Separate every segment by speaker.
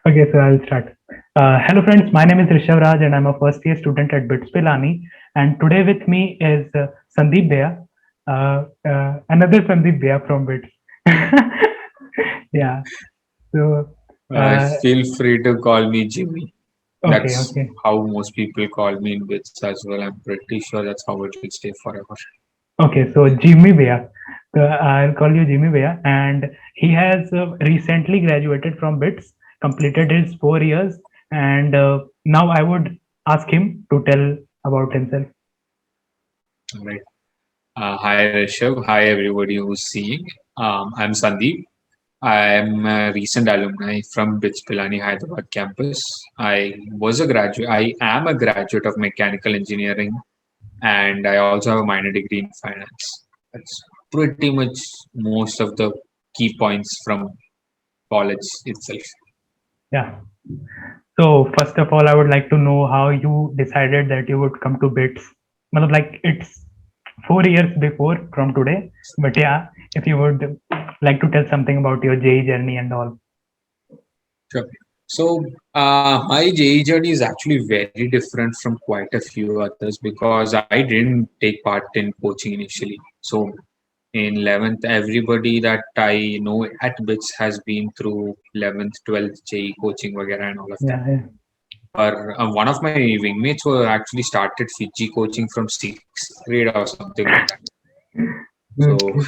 Speaker 1: Okay, so I'll start. Hello, friends. My name is Rishabh Raj, and I'm a first year student at BITS Pilani. And today with me is Sandeep Bhaiya, another Sandeep Bhaiya from BITS. Yeah. So, uh,
Speaker 2: Feel free to call me Jimmy.
Speaker 1: okay,
Speaker 2: That's
Speaker 1: okay,
Speaker 2: how most people call me in bits as well. I'm pretty sure that's how it will stay forever.
Speaker 1: okay. So Jimmy Bhaiya. I'll call you Jimmy Bhaiya, and he has recently graduated from BITS, completed his 4 years, and now I would ask him to tell about himself.
Speaker 2: All right. Hi Rishabh. Hi everybody who's seeing. I'm Sandeep. I'm a recent alumni from BITS Pilani Hyderabad campus. I am a graduate of mechanical engineering, and I also have a minor degree in finance. That's pretty much most of the key points from college itself.
Speaker 1: Yeah. So first of all, I would like to know how you decided that you would come to BITS. Matlab, like it's 4 years before from today, but yeah, if you would like to tell something about your JE journey and all.
Speaker 2: Sure. So, my JE journey is actually very different from quite a few others because I didn't take part in coaching initially. So, in 11th, everybody that I know at BITS has been through 11th, 12th JE coaching, vagara, and all of that.
Speaker 1: Yeah, yeah.
Speaker 2: Or one of my wingmates were actually started Fiji coaching from 6th grade or something like that. So,
Speaker 1: Okay.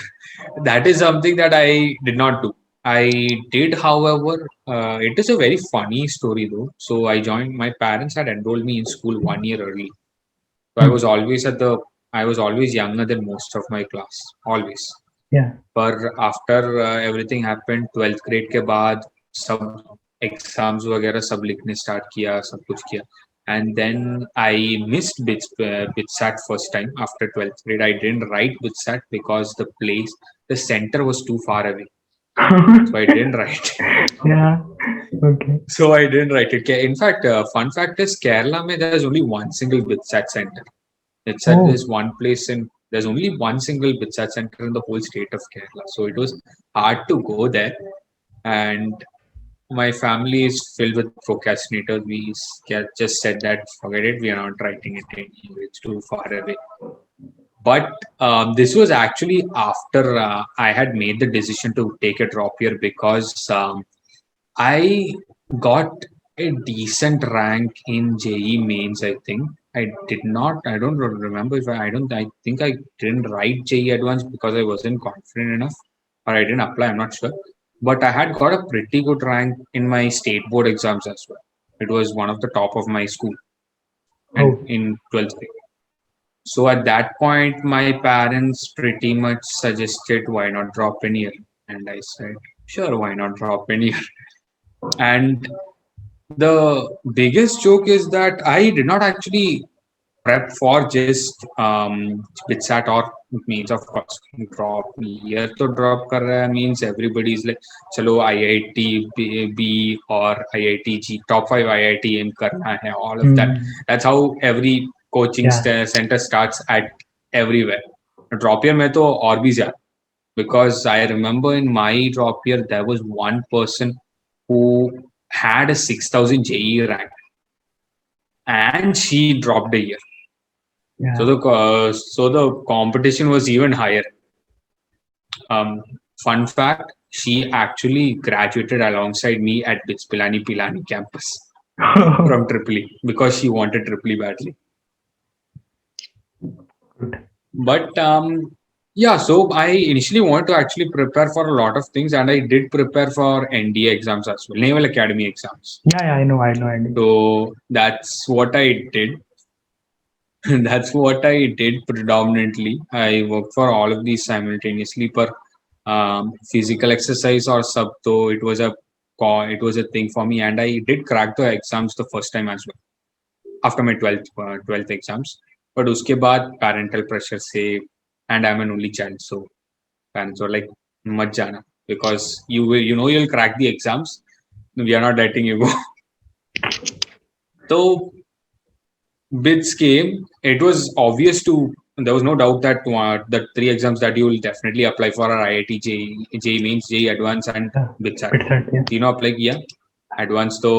Speaker 2: that is something that I did not do. I did, however, it is a very funny story though. So I joined. My parents had enrolled me in school 1 year early. So
Speaker 1: Hmm.
Speaker 2: I was always younger than most of my class, always.
Speaker 1: Yeah.
Speaker 2: But after everything happened, 12th grade के बाद सब exams वगैरह सब लिखने start किया, सब कुछ किया. And then I missed BitSat first time after 12th grade. I didn't write BitSat because the center was too far away. So I didn't write.
Speaker 1: Yeah. Okay.
Speaker 2: So I didn't write it. In fact, fun fact is Kerala mein there's only one single BitSat center. BitSat
Speaker 1: Oh.
Speaker 2: is one place in there's only one single BitSat center in the whole state of Kerala. So it was hard to go there. And my family is filled with procrastinators. Just said that forget it, we are not writing it anymore. It's too far away. But this was actually after I had made the decision to take a drop year because I got a decent rank in JE mains. I think I did not. I don't remember if I don't. I think I didn't write JE advanced because I wasn't confident enough, or I didn't apply. I'm not sure. But I had got a pretty good rank in my state board exams as well. It was one of the top of my school, and
Speaker 1: Oh.
Speaker 2: in 12th grade. So at that point, my parents pretty much suggested why not drop in year, and I said sure, why not drop in year. And the biggest joke is that I did not actually prep for just BitSat or it means of course drop year to drop kar raha hai means everybody is like chalo IIT B or IIT G top 5 IIT aim karna hai all of that.
Speaker 1: Hmm.
Speaker 2: That's how every coaching
Speaker 1: Yeah.
Speaker 2: center starts at everywhere. Drop year mein to aur bhi zyada because I remember in my drop year there was one person who had a 6,000 JE rank and she dropped a year.
Speaker 1: Yeah.
Speaker 2: So the competition was even higher. Um, Fun fact: she actually graduated alongside me at BITS Pilani campus from Tripoli because she wanted Tripoli badly.
Speaker 1: Good.
Speaker 2: But yeah, so I initially wanted to actually prepare for a lot of things, and I did prepare for NDA exams as well, Naval Academy exams.
Speaker 1: Yeah, yeah, I know, I know, Andy.
Speaker 2: So that's what I did. That's what I did predominantly. I worked for all of these simultaneously, but physical exercise or sub, though it was a thing for me, and I did crack the exams the first time as well after my 12th exams. But uske baad parental pressure say, and I'm an only child, so parents were like, "Mat jana," because you'll crack the exams. We are not letting you go. So bits came, it was obvious to there was no doubt that the three exams that you will definitely apply for are IIT JEE, JEE Mains, JEE Advanced, and
Speaker 1: Yeah.
Speaker 2: BitSat.
Speaker 1: BitSat, yeah.
Speaker 2: तीनों apply किया Advance तो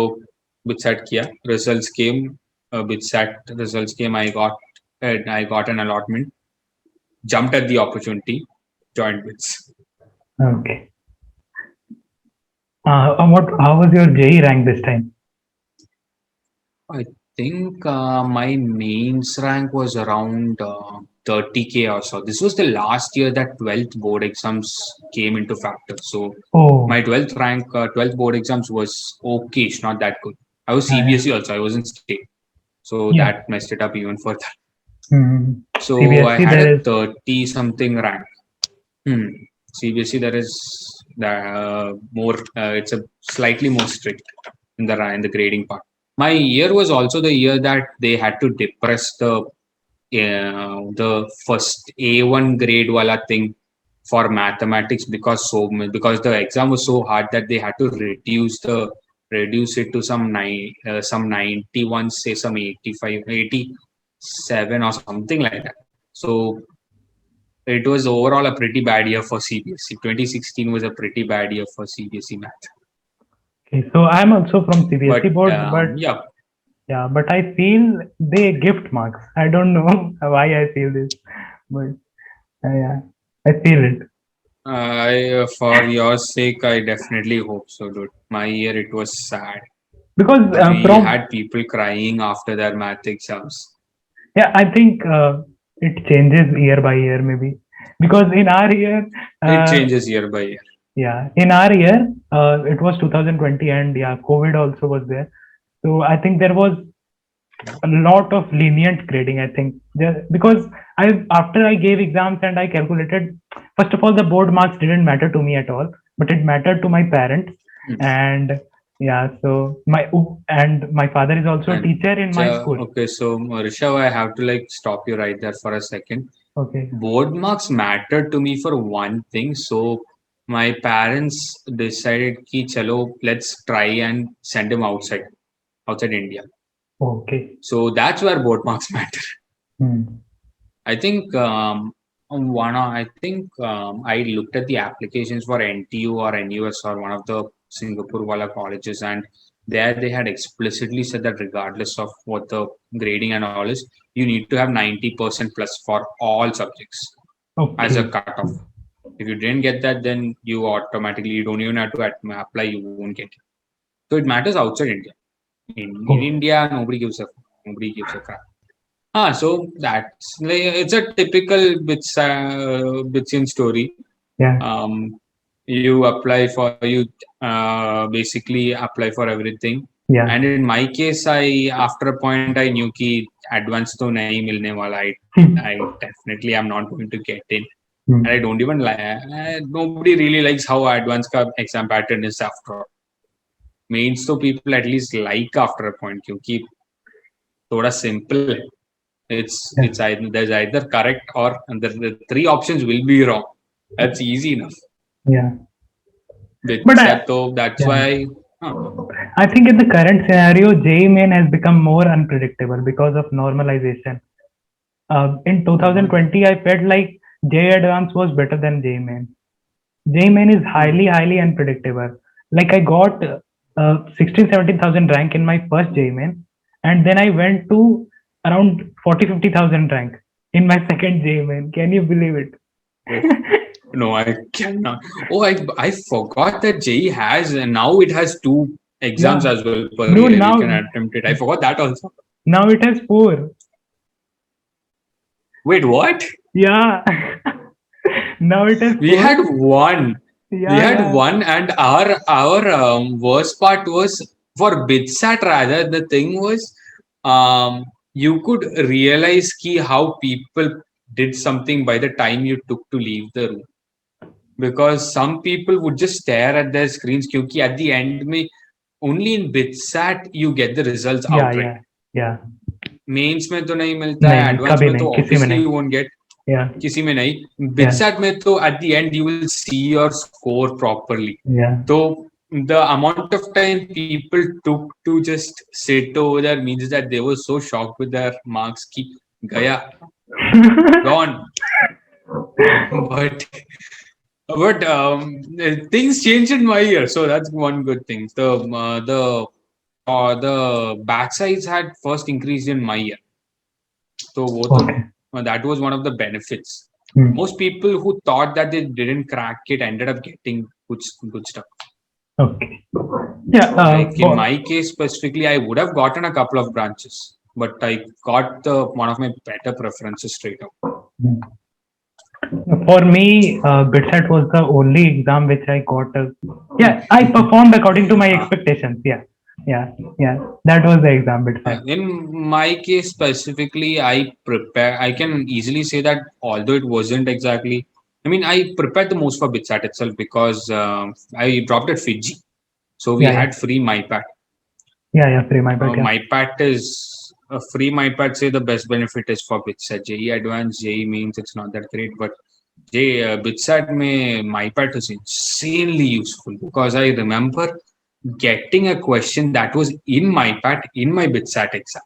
Speaker 2: BitSat किया, results came, BitSat results came, I got an allotment, jumped at the opportunity, joined BITS.
Speaker 1: Okay. How was your JE rank this time?
Speaker 2: I think my mains rank was around 30K or so. This was the last year that 12th board exams came into factor. So
Speaker 1: Oh,
Speaker 2: my 12th rank, 12th board exams was okay, it's not that good. I was
Speaker 1: yeah,
Speaker 2: CBSE also, I wasn't state. So
Speaker 1: yeah.
Speaker 2: that messed it up even further.
Speaker 1: Hmm.
Speaker 2: So I
Speaker 1: CBSE
Speaker 2: had
Speaker 1: there
Speaker 2: a
Speaker 1: is
Speaker 2: 30 something rank. Hmm. CBSE there is more, it's a slightly more strict in the grading part. My year was also the year that they had to depress the first A1 grade wala thing for mathematics because the exam was so hard that they had to reduce it to some 91, say some 85, 87 or something like that. So it was overall a pretty bad year for CBSE. 2016 was a pretty bad year for CBSE math.
Speaker 1: okay. So I'm also from
Speaker 2: But
Speaker 1: CBSE board, but
Speaker 2: yeah,
Speaker 1: yeah, but I feel they gift marks. I don't know why I feel this, but yeah, I feel it
Speaker 2: for your sake, I definitely hope so, dude. My year, it was sad.
Speaker 1: because
Speaker 2: We
Speaker 1: from
Speaker 2: had people crying after their math exams.
Speaker 1: yeah, I think it changes year by year maybe because in our year,
Speaker 2: It
Speaker 1: uh,
Speaker 2: changes year by year.
Speaker 1: yeah, in our year, it was 2020 and yeah, COVID also was there. So I think there was a lot of lenient grading. I think because I after I gave exams and I calculated, first of all, the board marks didn't matter to me at all, but it mattered to my parents.
Speaker 2: Hmm.
Speaker 1: And yeah, so my father is also a
Speaker 2: And
Speaker 1: teacher in my school.
Speaker 2: okay, so Rishabh, I have to like stop you right there for a second.
Speaker 1: Okay.
Speaker 2: Board marks mattered to me for one thing. So my parents decided ki chalo, let's try and send him outside India.
Speaker 1: Okay.
Speaker 2: So that's where board marks matter.
Speaker 1: Hmm.
Speaker 2: I think I looked at the applications for NTU or NUS or one of the Singapore wala colleges, and there they had explicitly said that regardless of what the grading and all is, you need to have 90% plus for all subjects as a
Speaker 1: Okay.
Speaker 2: cutoff. If you didn't get that, then you don't even have to apply, you won't get it. So it matters outside India. In
Speaker 1: Oh,
Speaker 2: India, nobody gives a crap. So that's like it's a typical Bitsian story.
Speaker 1: yeah.
Speaker 2: Um, you apply for you basically apply for everything.
Speaker 1: Yeah.
Speaker 2: And in my case, I after a point I knew कि advance तो नहीं मिलने वाला. I definitely am not going to get in. And I
Speaker 1: Hmm.
Speaker 2: don't even like. Nobody really likes how advanced का exam pattern is after all. Mains तो people at least like after a point क्योंकि थोड़ा simple है.
Speaker 1: Yeah.
Speaker 2: There's either correct or and the three options will be wrong. That's easy enough.
Speaker 1: Yeah.
Speaker 2: With
Speaker 1: But
Speaker 2: that, so that's
Speaker 1: yeah.
Speaker 2: why. Huh.
Speaker 1: I think in the current scenario, JEE Main has become more unpredictable because of normalization. In
Speaker 2: Mhm.
Speaker 1: 2020, I felt like JEE Advance was better than JEE Main. JEE Main is highly unpredictable. Like I got 16, 17,000 rank in my first JEE Main, and then I went to around 40, 50,000 rank in my second JEE Main. Can you believe it?
Speaker 2: No, I cannot. Oh, I forgot that JEE has and now it has two exams
Speaker 1: Yeah,
Speaker 2: as well per year.
Speaker 1: bro.
Speaker 2: You can attempt it. I forgot that also.
Speaker 1: Now it has four.
Speaker 2: Wait, what?
Speaker 1: Yeah. Now it has
Speaker 2: We
Speaker 1: four.
Speaker 2: had one. We
Speaker 1: Yeah,
Speaker 2: had
Speaker 1: yeah,
Speaker 2: one, and our worst part was for BitSat rather. The thing was, you could realize ki how people did something by the time you took to leave the room because some people would just stare at their screens. Kyunki at the end, only in BitSat you get the results
Speaker 1: yeah,
Speaker 2: outright.
Speaker 1: yeah, yeah.
Speaker 2: Mains में तो नहीं मिलता
Speaker 1: नहीं
Speaker 2: है,
Speaker 1: नहीं
Speaker 2: advance
Speaker 1: कभी
Speaker 2: में
Speaker 1: नहीं
Speaker 2: तो
Speaker 1: किसी में
Speaker 2: obviously
Speaker 1: नहीं
Speaker 2: you won't get.
Speaker 1: yeah
Speaker 2: किसी में नहीं.
Speaker 1: yeah
Speaker 2: BitSat में तो at the end you will see your score properly.
Speaker 1: yeah
Speaker 2: So the amount of time people took to just sit over there means that they were so shocked with their marks ki gaya, gone. But But things changed in my year, so that's one good thing. The batch size had first increased in my year, so
Speaker 1: Okay.
Speaker 2: that was one of the benefits.
Speaker 1: Hmm.
Speaker 2: Most people who thought that they didn't crack it ended up getting good stuff.
Speaker 1: Okay. Yeah.
Speaker 2: Like in my case specifically, I would have gotten a couple of branches, but I got the one of my better preferences straight up.
Speaker 1: For me, BitSat was the only exam which I got. Yeah, I performed according to my
Speaker 2: Uh,
Speaker 1: expectations. Yeah, yeah, yeah. That was the exam BitSat.
Speaker 2: in my case specifically, I can easily say that although it wasn't exactly, I mean, I prepared the most for BitSat itself because I dropped at Fiji, so we
Speaker 1: Yeah, yeah,
Speaker 2: had free MyPad.
Speaker 1: yeah, yeah. Free my bad. Yeah.
Speaker 2: MyPad is a free MyPad. Say the best benefit is for BitSat. JE Advanced, JE means it's not that great, but BitSat में MyPad is insanely useful because I remember getting a question that was in MyPad in my BitSat exam.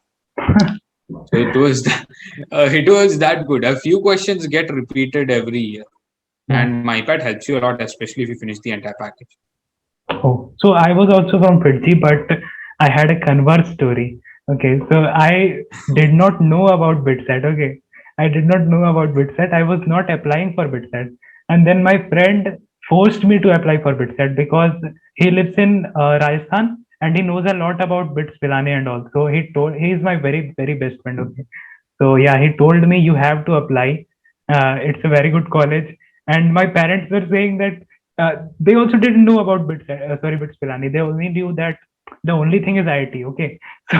Speaker 2: So it was that good. A few questions get repeated every year,
Speaker 1: Yeah.
Speaker 2: and MyPad helps you a lot, especially if you finish the entire package.
Speaker 1: Oh, so I was also from Fiji, but I had a converse story. Okay, so I did not know about BitSat. Okay, I did not know about BitSat. I was not applying for BitSat, and then my friend forced me to apply for BitSat because he lives in Rajasthan and he knows a lot about Bits Pilani and all. So he is my very best friend. Okay, so yeah, he told me you have to apply. It's a very good college, and my parents were saying that they also didn't know about Bits Pilani. They only knew that the only thing is IIT. Okay, so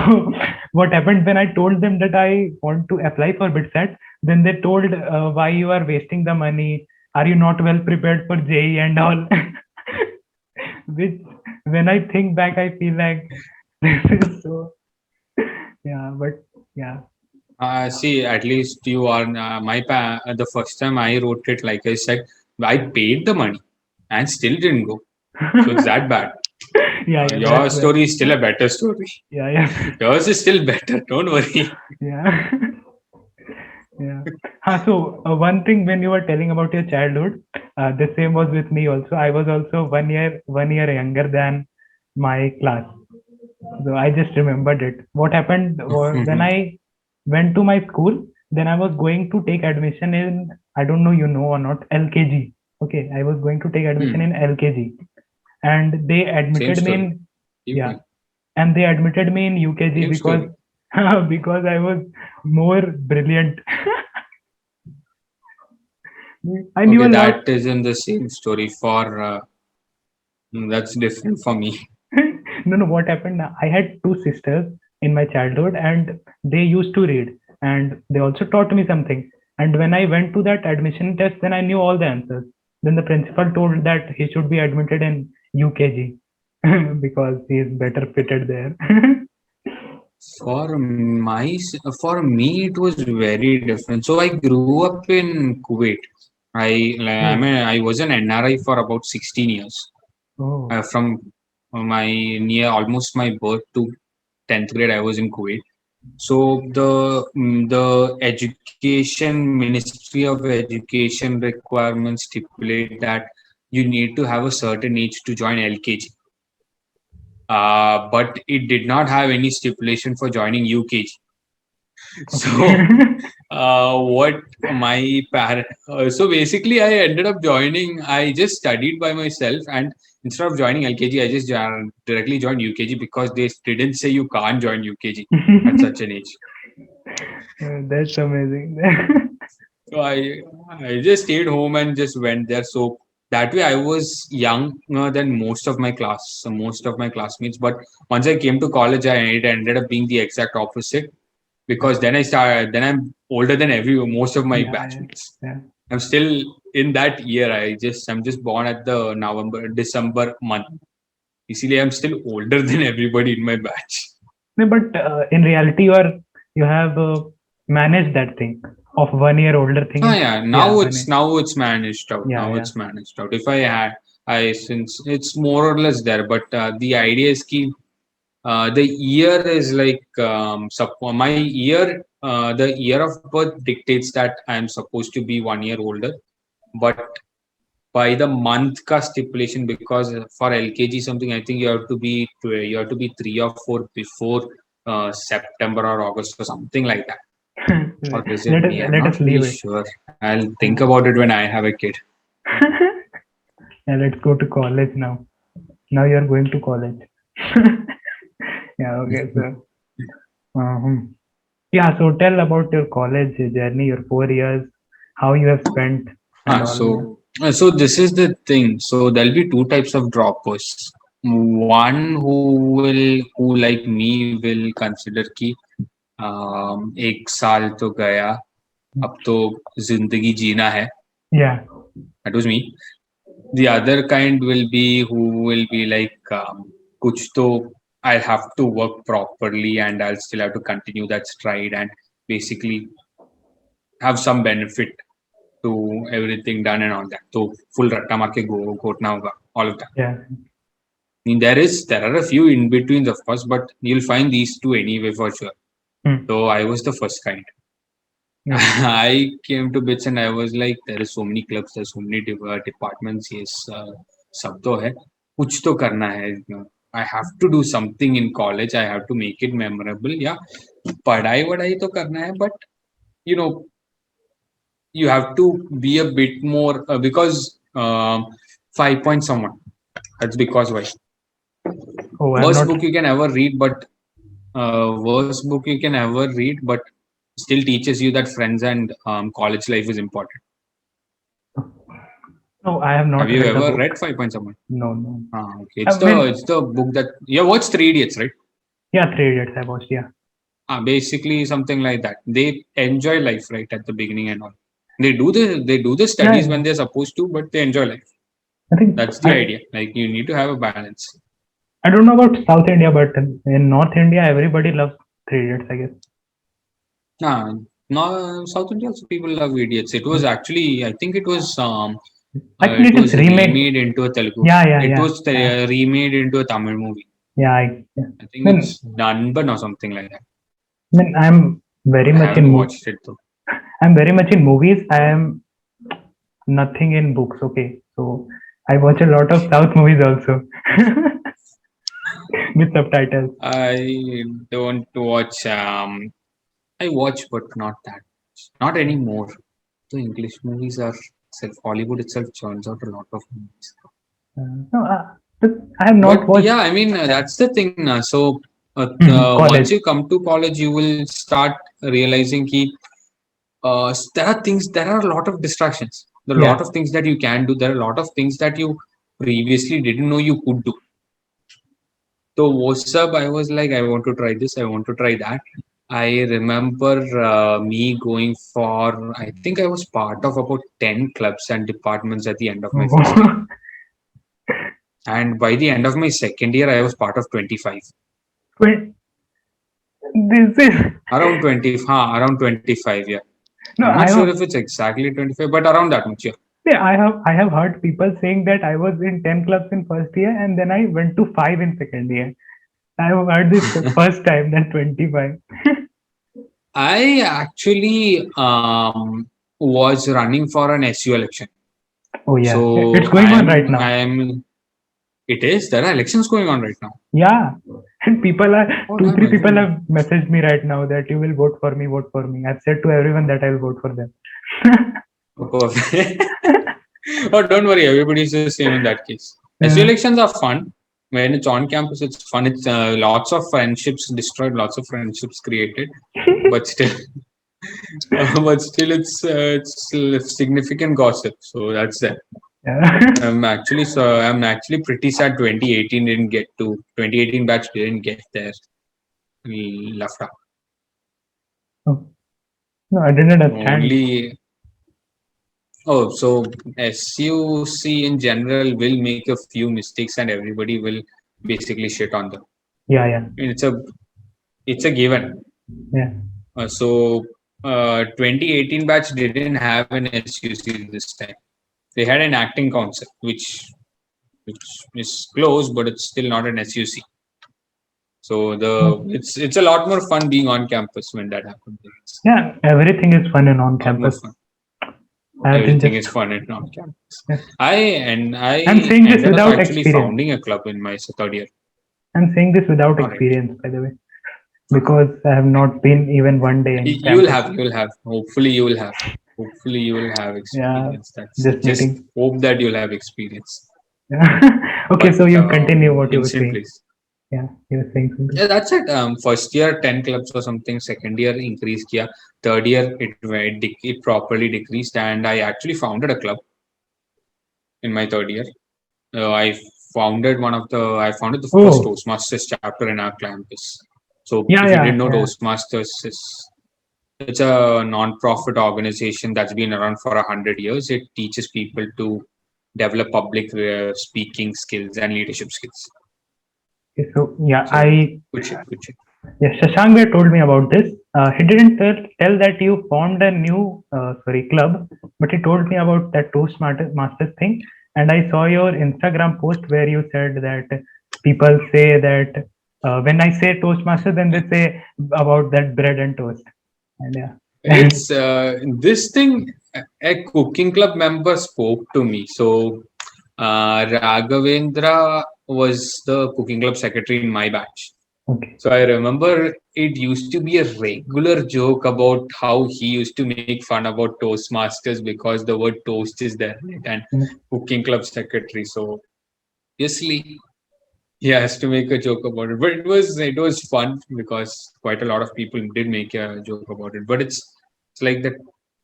Speaker 1: what happened when I told them that I want to apply for BitSat? Then they told why you are wasting the money. Are you not well prepared for JE and all? Which when I think back, I feel like this is so yeah, but yeah.
Speaker 2: See, at least you are the first time I wrote it, like I said, I paid the money and still didn't go. So it's that bad.
Speaker 1: Yeah, yeah,
Speaker 2: Your
Speaker 1: that's right.
Speaker 2: story is still a better story.
Speaker 1: Yeah, yeah,
Speaker 2: Yours is still better. Don't worry.
Speaker 1: yeah, yeah. So one thing when you were telling about your childhood, the same was with me also. I was also 1 year younger than my class. So I just remembered it. What happened was when I went to my school, then I was going to take admission in, I don't know you know or not, LKG. Okay, I was going to take admission
Speaker 2: Hmm.
Speaker 1: in LKG, and they
Speaker 2: Same
Speaker 1: admitted me
Speaker 2: story.
Speaker 1: in,
Speaker 2: Keep
Speaker 1: yeah,
Speaker 2: going.
Speaker 1: and they admitted me in UKG
Speaker 2: Same
Speaker 1: because
Speaker 2: story.
Speaker 1: because I was more brilliant. I knew
Speaker 2: Okay,
Speaker 1: a lot.
Speaker 2: that isn't the same story for. That's different for me.
Speaker 1: No, no, what happened? I had two sisters in my childhood, and they used to read, and they also taught me something. And when I went to that admission test, then I knew all the answers. Then the principal told that he should be admitted in UKG because he is better fitted there.
Speaker 2: For me, it was very different. So I grew up in Kuwait. I
Speaker 1: Oh,
Speaker 2: mean, I was an NRI for about 16 years.
Speaker 1: oh,
Speaker 2: From my near almost my birth to 10th grade, I was in Kuwait. So the education Ministry of Education requirements stipulate that you need to have a certain age to join LKG. But it did not have any stipulation for joining UKG. So
Speaker 1: okay.
Speaker 2: what my parent so basically I ended up joining. I just studied by myself, and instead of joining LKG, I just directly joined UKG because they didn't say you can't join UKG at such an age.
Speaker 1: That's amazing.
Speaker 2: So I just stayed home and just went there. So that way I was younger than most of my classmates. But once I came to college, it ended up being the exact opposite because then I'm older than most of my
Speaker 1: Yeah, yeah,
Speaker 2: batchmates.
Speaker 1: yeah.
Speaker 2: I'm still in that year. I'm just born at the December month. Easily, I'm still older than everybody in my batch.
Speaker 1: No, but in reality, you have managed that thing of 1 year older thing
Speaker 2: Oh
Speaker 1: in
Speaker 2: yeah,
Speaker 1: yeah 1 year.
Speaker 2: now it's managed out.
Speaker 1: Yeah,
Speaker 2: Now
Speaker 1: yeah.
Speaker 2: it's managed out. If I had, I since it's more or less there, but the idea is key. The year is like my year. The year of birth dictates that I am supposed to be 1 year older, but by the month ka stipulation, because for LKG something, I think you have to be 3 or 4 before September or August or something like that. Or is it me? I'm
Speaker 1: let
Speaker 2: not
Speaker 1: us
Speaker 2: really
Speaker 1: leave it.
Speaker 2: sure. I'll think about it when I have a kid.
Speaker 1: Yeah, let's go to college now. Now you're going to college. Yeah, okay, so yeah, so tell about your college journey, your 4 years, how you have spent and
Speaker 2: Ah,
Speaker 1: all.
Speaker 2: so this is the thing. So there'll be two types of droppers. One who like me will consider कि एक साल तो गया, अब तो जिंदगी जीना है.
Speaker 1: Yeah,
Speaker 2: That was me. The other kind will be who will be like कुछ तो I'll have to work properly and I'll still have to continue that stride and basically have some benefit to everything done and all that. So full ratta मार के घोटना होगा, all of that.
Speaker 1: yeah.
Speaker 2: I mean, there are a few in betweens, of course, but you'll find these two anyway for sure.
Speaker 1: Hmm.
Speaker 2: So I was the first kind.
Speaker 1: Yeah.
Speaker 2: I came to bits and I was like, there are so many clubs, there's so many departments. Yes, सब तो है, कुछ तो करना है. I have to do something in college. I have to make it memorable. Yeah, पढ़ाई वढ़ाई तो करना है, but you know, you have to be a bit more because 5 point someone. That's because why.
Speaker 1: Oh, I'm
Speaker 2: Worst
Speaker 1: not.
Speaker 2: book you can ever read, but worst book you can ever read, but still teaches you that friends and college life is important.
Speaker 1: No, I have not
Speaker 2: Have you
Speaker 1: read the
Speaker 2: ever
Speaker 1: book.
Speaker 2: read 5 Point Someone?
Speaker 1: No, no.
Speaker 2: Okay.
Speaker 1: I mean,
Speaker 2: It's the book that you watched Three Idiots, right?
Speaker 1: yeah, 3 Idiots I watched. Yeah.
Speaker 2: Basically something like that. They enjoy life right at the beginning and all. They do the studies
Speaker 1: Yeah,
Speaker 2: when they're supposed to, but they enjoy life.
Speaker 1: I think
Speaker 2: That's the idea. Like you need to have a balance.
Speaker 1: I don't know about South India, but in North India, everybody loves 3 Idiots, I guess.
Speaker 2: No, South India also people love idiots. It was actually, I think it was
Speaker 1: I think
Speaker 2: it
Speaker 1: it is
Speaker 2: was
Speaker 1: remade.
Speaker 2: remade into a Telugu.
Speaker 1: Yeah, yeah,
Speaker 2: It
Speaker 1: yeah.
Speaker 2: was remade into a Tamil movie.
Speaker 1: Yeah,
Speaker 2: I think
Speaker 1: mean,
Speaker 2: it's Nanban or something like that.
Speaker 1: I'm very
Speaker 2: I
Speaker 1: much
Speaker 2: haven't watched it though.
Speaker 1: I'm very much in movies. I am nothing in books. Okay, so I watch a lot of South movies also with subtitles.
Speaker 2: I don't watch. I watch, but not that. Not anymore. The English movies are Hollywood itself churns out a lot of movies.
Speaker 1: No, but I have not
Speaker 2: But
Speaker 1: watched
Speaker 2: yeah, I mean that's the thing. So once
Speaker 1: college.
Speaker 2: you come to college, you will start realizing that there are a lot of distractions. There are a lot
Speaker 1: Yeah,
Speaker 2: of things that you can do. There are a lot of things that you previously didn't know you could do. So what's up? I was like, I want to try this. I want to try that. I remember me going for. I think I was part of about 10 clubs and departments at the end of my first year. And by the end of my second year, I was part of 25.
Speaker 1: Wait, this is
Speaker 2: Around 20, around 25, yeah.
Speaker 1: no.
Speaker 2: I'm not sure if it's exactly 25, but around that much, yeah.
Speaker 1: I have heard people saying that I was in 10 clubs in first year and then I went to 5 in second year. I have heard this the first time, then 25.
Speaker 2: I actually was running for an SU election.
Speaker 1: Oh yeah,
Speaker 2: So
Speaker 1: it's going on right now.
Speaker 2: There are elections going on right now.
Speaker 1: Yeah, and people are
Speaker 2: Oh,
Speaker 1: two,
Speaker 2: damn,
Speaker 1: three
Speaker 2: I
Speaker 1: people
Speaker 2: didn't
Speaker 1: have messaged me right now that you will vote for me, vote for me. I've said to everyone that I will vote for them.
Speaker 2: Oh, don't worry, everybody's the same in that case. SU
Speaker 1: Yeah.
Speaker 2: elections are fun. When it's on campus, it's fun. It's lots of friendships destroyed, lots of friendships created, but still, it's significant gossip. So that's that.
Speaker 1: Yeah.
Speaker 2: I'm actually pretty sad 2018 batch didn't get there. We left out.
Speaker 1: Oh. No, I didn't understand.
Speaker 2: Only so SUC in general will make a few mistakes and everybody will basically shit on them.
Speaker 1: Yeah, yeah,
Speaker 2: I mean, it's a given.
Speaker 1: yeah.
Speaker 2: 2018 batch didn't have an SUC this time. They had an acting council, which is close, but it's still not an SUC. So it's a lot more fun being on campus when that happens.
Speaker 1: Yeah, everything is fun and on
Speaker 2: A lot more
Speaker 1: campus.
Speaker 2: fun.
Speaker 1: I have been
Speaker 2: Everything
Speaker 1: just
Speaker 2: is fun and on campus.
Speaker 1: yes.
Speaker 2: I
Speaker 1: I'm saying this
Speaker 2: ended up
Speaker 1: without
Speaker 2: actually
Speaker 1: experience.
Speaker 2: founding a club in my third year.
Speaker 1: I'm saying this without
Speaker 2: All right.
Speaker 1: experience, by the way, because I have not been even one day in
Speaker 2: You'll
Speaker 1: campus.
Speaker 2: have, you'll have. Hopefully, you will have. Hopefully, you will have
Speaker 1: Yeah,
Speaker 2: experience. That's
Speaker 1: just
Speaker 2: just
Speaker 1: meeting.
Speaker 2: hope that you'll have experience.
Speaker 1: Okay,
Speaker 2: But
Speaker 1: so you continue what you were
Speaker 2: instant,
Speaker 1: saying.
Speaker 2: please.
Speaker 1: Yeah, you were saying something.
Speaker 2: Yeah, that's it. First year 10 clubs or something. Second year increased. Yeah. Third year it properly decreased, and I actually founded a club in my third year. I founded the first
Speaker 1: Oh,
Speaker 2: Toastmasters chapter in our campus. So
Speaker 1: yeah,
Speaker 2: if you
Speaker 1: yeah,
Speaker 2: didn't know,
Speaker 1: yeah.
Speaker 2: Toastmasters is it's a non-profit organization that's been around for 100 years. It teaches people to develop public speaking skills and leadership skills.
Speaker 1: Okay, so yeah,
Speaker 2: So good shit, good shit.
Speaker 1: yes, Shashank Bhai told me about this. He didn't tell that you formed a new, club, but he told me about that Toastmasters thing. And I saw your Instagram post where you said that people say that when I say Toastmasters, then they say about that bread and toast. And yeah,
Speaker 2: It's this thing. A cooking club member spoke to me. So Raghavendra was the cooking club secretary in my batch.
Speaker 1: okay.
Speaker 2: So I remember it used to be a regular joke about how he used to make fun about Toastmasters because the word toast is there, right? And
Speaker 1: Mm.
Speaker 2: cooking club secretary. So obviously he has to make a joke about it. But it was fun because quite a lot of people did make a joke about it. But it's like that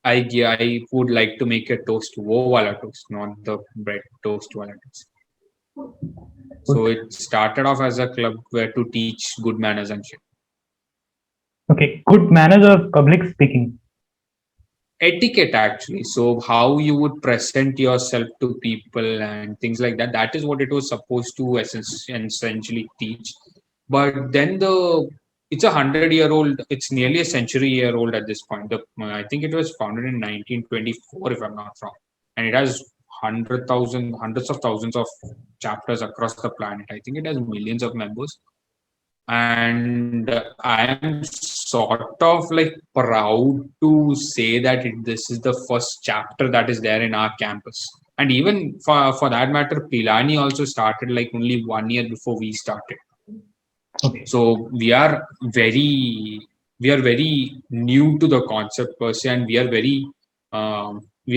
Speaker 2: I would like to make a toast wo wala toast, not the bread toast wala toast. So
Speaker 1: Good.
Speaker 2: it started off as a club where to teach good manners and shit.
Speaker 1: Okay. Good manners of public speaking.
Speaker 2: Etiquette actually. So how you would present yourself to people and things like that. That is what it was supposed to essentially teach. But then it's 100-year-old. It's nearly a century-year-old at this point. I think it was founded in 1924, if I'm not wrong, and it has hundreds of thousands of chapters across the planet. I think it has millions of members, and I am sort of like proud to say that this is the first chapter that is there in our campus. And even for that matter, Pilani also started like only 1 year before we started.
Speaker 1: Okay.
Speaker 2: So we are very new to the concept per se, and we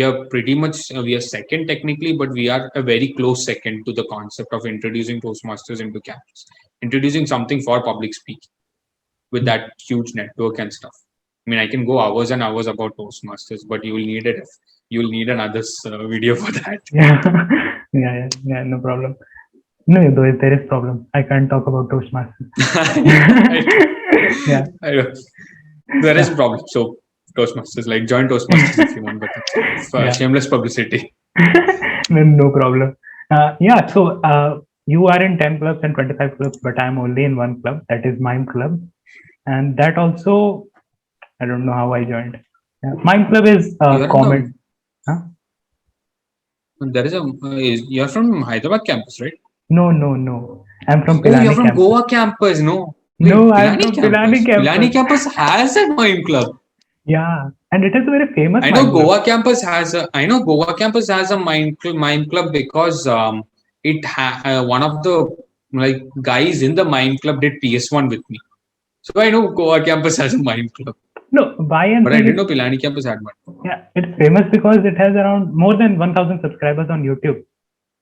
Speaker 2: are pretty much we are second technically, but we are a very close second to the concept of introducing Toastmasters into campus, introducing something for public speaking with that huge network and stuff. I mean, I can go hours and hours about Toastmasters, but you will need another video for that.
Speaker 1: Yeah. Yeah, yeah, yeah. No problem. No, though there is problem. I can't talk about Toastmasters. Yeah,
Speaker 2: I know. There is a
Speaker 1: yeah,
Speaker 2: problem. So Toastmasters, like join Toastmasters if you want, but
Speaker 1: yeah.
Speaker 2: shameless publicity.
Speaker 1: No, no problem. Yeah, so you are in 10 clubs and 25 clubs, but I'm only in one club, that is Mime Club. And that also, I don't know how I joined. Yeah. Mime Club is
Speaker 2: You're in
Speaker 1: comment.
Speaker 2: the
Speaker 1: Huh?
Speaker 2: there is a you're from Hyderabad campus, right?
Speaker 1: No, no, no. I'm from
Speaker 2: Oh, you're
Speaker 1: Pilani
Speaker 2: from
Speaker 1: campus.
Speaker 2: Goa campus. No,
Speaker 1: No,
Speaker 2: wait,
Speaker 1: I'm
Speaker 2: Pilani
Speaker 1: from Pilani
Speaker 2: campus. Pilani
Speaker 1: campus.
Speaker 2: campus has a mime club.
Speaker 1: Yeah, and it is a very famous
Speaker 2: I know
Speaker 1: Mime Club.
Speaker 2: Goa campus has a. I know Goa campus has a mime club because one of the like guys in the mime club did PS1 with me. So I know Goa campus has a mime club,
Speaker 1: No, why I'm
Speaker 2: but I
Speaker 1: saying
Speaker 2: didn't know
Speaker 1: it,
Speaker 2: Pilani campus had one.
Speaker 1: yeah, it's famous because it has around more than 1,000 subscribers on YouTube.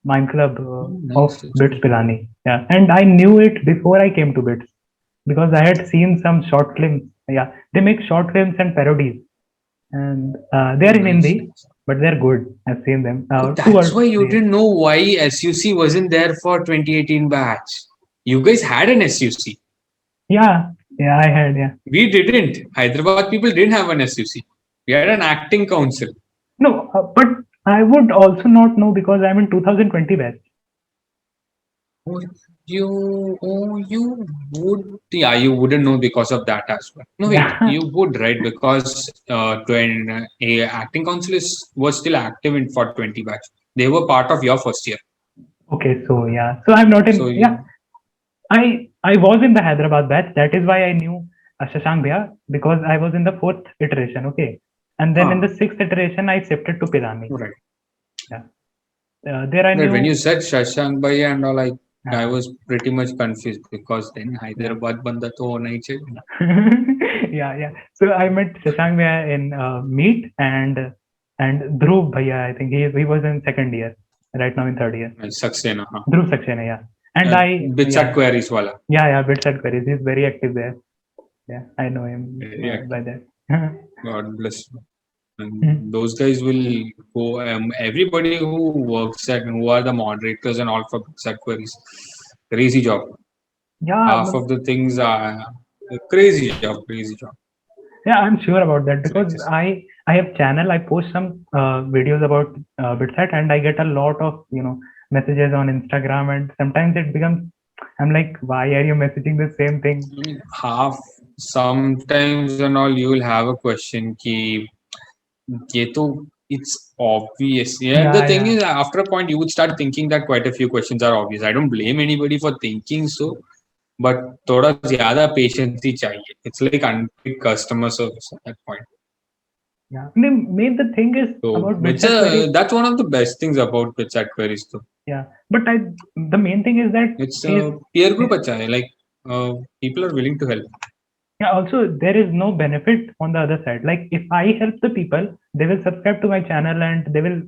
Speaker 1: Mime Club
Speaker 2: Oh,
Speaker 1: of
Speaker 2: nice. That's
Speaker 1: Bits
Speaker 2: cool.
Speaker 1: Pilani. Yeah, and I knew it before I came to Bits because I had seen some short films. Yeah, they make short films and parodies, and they
Speaker 2: Oh,
Speaker 1: are in
Speaker 2: nice,
Speaker 1: Hindi,
Speaker 2: nice.
Speaker 1: but they're good. I've seen them.
Speaker 2: Oh,
Speaker 1: Two
Speaker 2: that's
Speaker 1: or
Speaker 2: why you
Speaker 1: three.
Speaker 2: didn't know why SUC wasn't there for 2018 batch. You guys had an SUC.
Speaker 1: Yeah, yeah, I had. Yeah,
Speaker 2: We didn't. Hyderabad people didn't have an SUC. We had an acting council.
Speaker 1: no, but I would also not know because I'm in 2020 batch.
Speaker 2: Oh, you would, yeah, you wouldn't know because of that as well. No, wait,
Speaker 1: Yeah.
Speaker 2: you would, right? Because when a acting council was still active in for 20 batch. They were part of your first year.
Speaker 1: Okay, so yeah, so I'm not
Speaker 2: So
Speaker 1: in. Yeah,
Speaker 2: you,
Speaker 1: I was in the Hyderabad batch. That is why I knew Shashank Bhaiya because I was in the fourth iteration. Okay, And then in
Speaker 2: Ah.
Speaker 1: the 6th iteration, I shifted to Pidami.
Speaker 2: Right.
Speaker 1: There I knew.
Speaker 2: When you said Shashank Bhaiya and all, I
Speaker 1: Yeah.
Speaker 2: was pretty much confused because then Hyderabad banda to hona hi chahiye.
Speaker 1: Yeah. So I met Shashank Bhaiya in Meet and Dhruv Bhaiya. I think he was in second year, right now in third year.
Speaker 2: Saxena, huh?
Speaker 1: Dhruv Saxena, yeah. And
Speaker 2: Bitsat Queries wala.
Speaker 1: Yeah, Bits at Queries. He's very active there. Yeah, I know him
Speaker 2: Very active.
Speaker 1: by that.
Speaker 2: God bless. And those guys will go. Everybody who works at, who are the moderators and all for Bitsat Queries, crazy job.
Speaker 1: Yeah,
Speaker 2: Half of the things are crazy job.
Speaker 1: yeah, I'm sure about that because
Speaker 2: Just-
Speaker 1: I have channel. I post some videos about Bitsat, and I get a lot of messages on Instagram, and sometimes it becomes I'm like, why are you messaging the same thing?
Speaker 2: I mean, half sometimes and all you will have a question ki ye to it's obvious. Yeah, the thing is after a point you would start thinking that quite a few questions are obvious. I don't blame anybody for thinking so, but thoda zyada patience hi chahiye. It's like unpaid customer service at that point.
Speaker 1: Yeah, main the thing is
Speaker 2: So
Speaker 1: about Bitsat queries.
Speaker 2: that's one of the best things about Bitsat queries though.
Speaker 1: Yeah, but the main thing is that
Speaker 2: It's a peer group acha hai. Like people are willing to help.
Speaker 1: yeah, also there is no benefit on the other side. Like if I help the people, they will subscribe to my channel and they will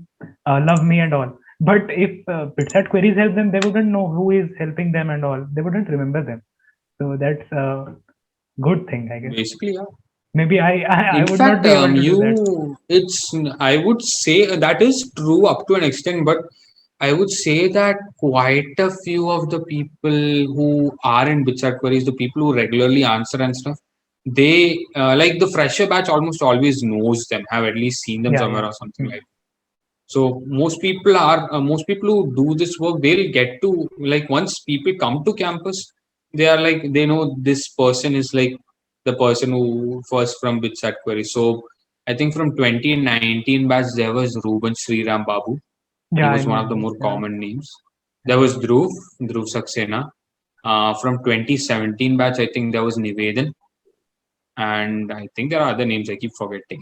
Speaker 1: love me and all. But if Bitsat queries help them, they wouldn't know who is helping them and all. They wouldn't remember them. So that's a good thing, I guess.
Speaker 2: Basically, yeah.
Speaker 1: Maybe I
Speaker 2: In
Speaker 1: would
Speaker 2: fact,
Speaker 1: not be able to do that.
Speaker 2: it's, I would say that is true up to an extent, but I would say that quite a few of the people who are in Bitsat queries, the people who regularly answer and stuff, they like the fresher batch almost always knows them, have at least seen them
Speaker 1: Yeah,
Speaker 2: somewhere
Speaker 1: yeah.
Speaker 2: or something like. So most people who do this work, they'll get to like once people come to campus, they are like they know this person is like the person who first from Bitsat query. So I think from 2019 batch there was Ruben Sriram Babu. He
Speaker 1: Yeah, I
Speaker 2: was one
Speaker 1: know.
Speaker 2: of the more
Speaker 1: Yeah.
Speaker 2: common names. There was Dhruv Saxena. From 2017 batch, I think there was Nivedan, and I think there are other names I keep forgetting.